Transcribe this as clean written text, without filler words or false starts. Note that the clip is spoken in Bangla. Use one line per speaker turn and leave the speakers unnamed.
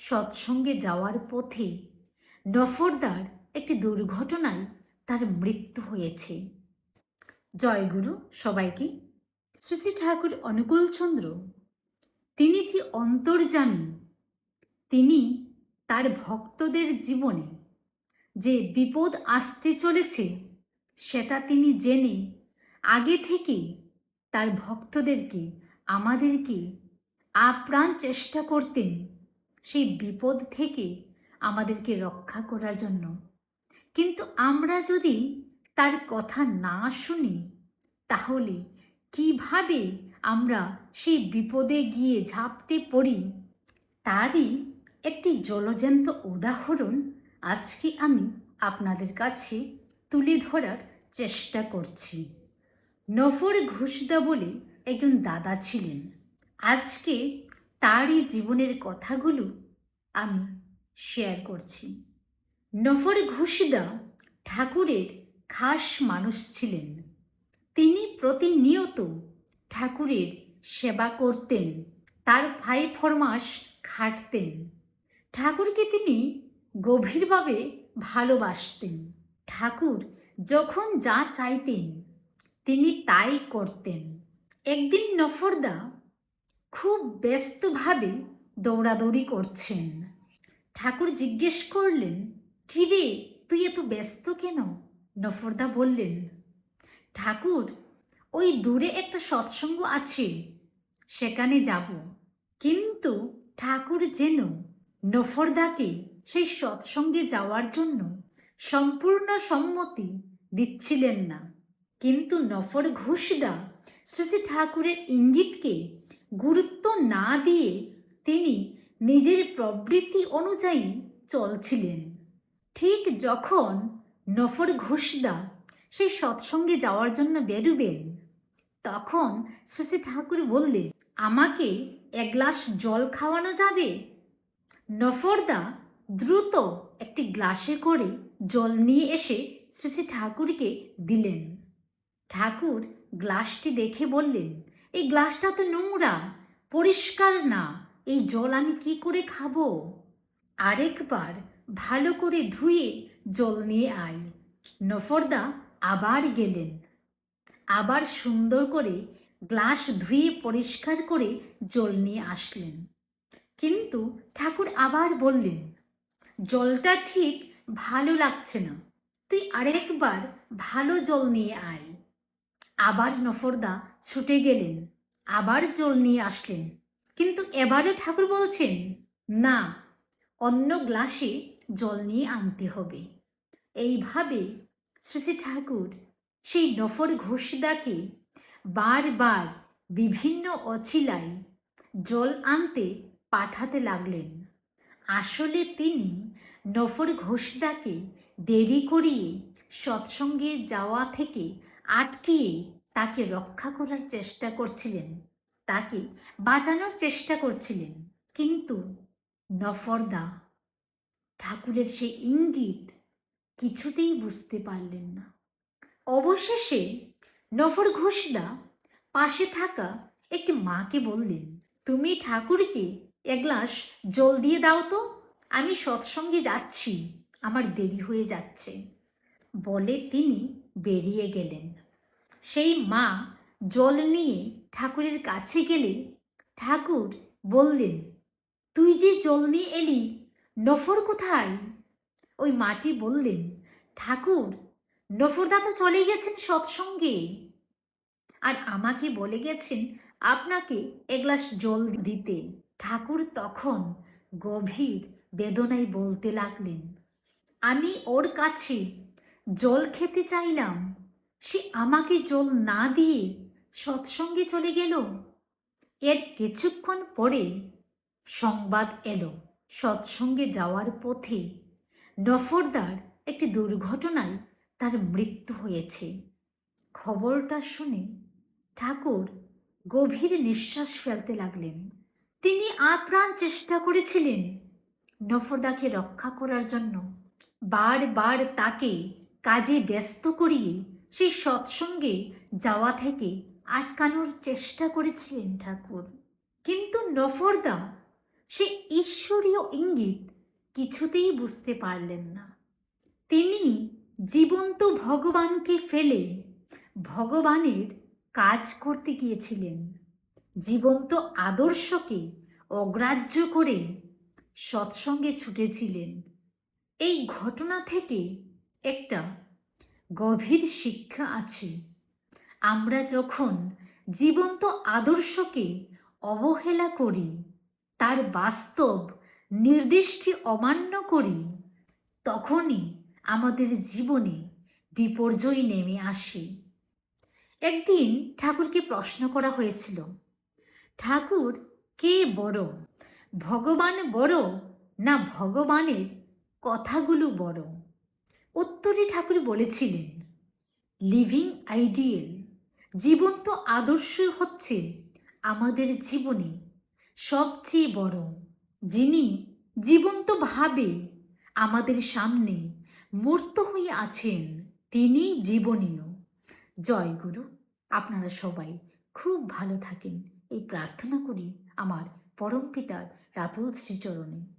সৎসঙ্গে যাওয়ার পথে নফরদার একটি দুর্ঘটনায় তার মৃত্যু হয়েছে। জয়গুরু সবাইকে। শ্রী শ্রী ঠাকুর অনুকূলচন্দ্র তিনি যে অন্তর্যামী, তিনি তার ভক্তদের জীবনে যে বিপদ আসতে চলেছে সেটা তিনি জেনে আগে থেকে তার ভক্তদেরকে, আমাদেরকে আপ্রাণ চেষ্টা করতেন সেই বিপদ থেকে আমাদেরকে রক্ষা করার জন্য। কিন্তু আমরা যদি তার কথা না শুনি তাহলে কিভাবে আমরা সেই বিপদে গিয়ে ঝাঁপটে পড়ি তারই একটি জলজ্যান্ত উদাহরণ আজকে আমি আপনাদের কাছে তুলে ধরার চেষ্টা করছি। নফর ঘোষদা বলে একজন দাদা ছিলেন। আজকে তারই জীবনের কথাগুলো আমি শেয়ার করছি। নফর ঘোষদা ঠাকুরের খাস মানুষ ছিলেন। তিনি প্রতিনিয়ত ঠাকুরের সেবা করতেন, তার ভাই ফরমাস খাটতেন। ঠাকুরকে তিনি গভীরভাবে ভালোবাসতেন। ঠাকুর যখন যা চাইতেন তিনি তাই করতেন। একদিন নফরদা খুব ব্যস্তভাবে দৌড়াদৌড়ি করছেন। ঠাকুর জিজ্ঞেস করলেন, কিরে তুই এত ব্যস্ত কেন? নফরদা বললেন, ঠাকুর ওই দূরে একটা সৎসঙ্গ আছে, সেখানে যাব। কিন্তু ঠাকুর যেন নফরদাকে সেই সৎসঙ্গে যাওয়ার জন্য সম্পূর্ণ সম্মতি দিচ্ছিলেন না। কিন্তু নফর ঘোষদা শ্রী শ্রী ঠাকুরের ইঙ্গিতকে গুরুত্ব না দিয়ে তিনি নিজের প্রবৃত্তি অনুযায়ী চলছিলেন। ঠিক যখন নফর ঘোষদা সেই সৎসঙ্গে যাওয়ার জন্য বেরুবেন তখন শ্রী শ্রী ঠাকুর বললেন, আমাকে এক গ্লাস জল খাওয়ানো যাবে? নফরদা দ্রুত একটি গ্লাসে করে জল নিয়ে এসে শ্রী শ্রী ঠাকুরকে দিলেন। ঠাকুর গ্লাসটি দেখে বললেন, এই গ্লাসটা তো নোংরা, পরিষ্কার না, এই জল আমি কি করে খাবো? আরেকবার ভালো করে ধুয়ে জল নিয়ে আয়। নফরদা আবার গেলেন, আবার সুন্দর করে গ্লাস ধুয়ে পরিষ্কার করে জল নিয়ে আসলেন। কিন্তু ঠাকুর আবার বললেন, জলটা ঠিক ভালো লাগছে না, তুই আরেকবার ভালো জল নিয়ে আয়। আবার নফরদা ছুটে গেলেন, আবার জল নিয়ে আসলেন। কিন্তু এবারও ঠাকুর বলছেন, না, অন্য গ্লাসে জল নিয়ে আনতে হবে। এইভাবে শ্রী শ্রী ঠাকুর সেই নফর ঘোষদাকে বারবার বিভিন্ন অছিলায় জল আনতে পাঠাতে লাগলেন। আসলে তিনি নফর ঘোষদাকে দেরি করিয়ে সৎসঙ্গে যাওয়া থেকে আটকিয়ে তাকে রক্ষা করার চেষ্টা করছিলেন, তাকে বাঁচানোর চেষ্টা করছিলেন। কিন্তু নফরদা ঠাকুরের সেই ইঙ্গিত কিছুতেই বুঝতে পারলেন না। অবশেষে নফর ঘোষদা পাশে থাকা একটি মাকে বললেন, তুমি ঠাকুরকে এক গ্লাস জল দিয়ে দাও তো, আমি সৎসঙ্গে যাচ্ছি, আমার দেরি হয়ে যাচ্ছে। বলে তিনি বেরিয়ে গেলেন। সেই মা জল নিয়ে ঠাকুরের কাছে গেলে ঠাকুর বললেন, তুই যে জল নিয়ে এলি, নফর কোথায়? ওই মাটি বললেন, ঠাকুর নফরদা তো চলে গেছেন সৎসঙ্গে, আর আমাকে বলে গেছেন আপনাকে এক গ্লাস জল দিতে। ঠাকুর তখন গভীর বেদনায় বলতে লাগলেন, আমি ওর কাছে জল খেতে চাইলাম, সে আমাকে জল না দিয়ে সৎসঙ্গে চলে গেল। এর কিছুক্ষণ পরে সংবাদ এলো, সৎসঙ্গে যাওয়ার পথে নফরদার একটি দুর্ঘটনায় তার মৃত্যু হয়েছে। খবরটা শুনে ঠাকুর গভীর নিঃশ্বাস ফেলতে লাগলেন। তিনি আপ্রাণ চেষ্টা করেছিলেন নফরদাকে রক্ষা করার জন্য, বারবার তাকে কাজে ব্যস্ত করিয়ে সেই সৎসঙ্গে যাওয়া থেকে আটকানোর চেষ্টা করেছিলেন ঠাকুর। কিন্তু নফরদা সে ঈশ্বরীয় ইঙ্গিত কিছুতেই বুঝতে পারলেন না। তিনি জীবন্ত ভগবানকে ফেলে ভগবানের কাজ করতে গিয়েছিলেন, জীবন্ত আদর্শকে অগ্রাহ্য করে সৎসঙ্গে ছুটেছিলেন। এই ঘটনা থেকে একটা গভীর শিক্ষা আছে। আমরা যখন জীবন্ত আদর্শকে অবহেলা করি, তার বাস্তব নির্দেশকে অমান্য করি, তখনই আমাদের জীবনে বিপর্যয় নেমে আসে। একদিন ঠাকুরকে প্রশ্ন করা হয়েছিল, ঠাকুর কে বড়, ভগবান বড় না ভগবানের কথাগুলো বড়? উত্তরে ঠাকুর বলেছিলেন, লিভিং আইডিয়াল, জীবন্ত আদর্শ হচ্ছে আমাদের জীবনে সবচেয়ে বড়, যিনি জীবন্তভাবে আমাদের সামনে মূর্ত হয়ে আছেন, তিনি জীবনীয়। জয় গুরু। আপনারা সবাই খুব ভালো থাকেন এই প্রার্থনা করি আমার পরম পিতার রাতুল শ্রীচরণে।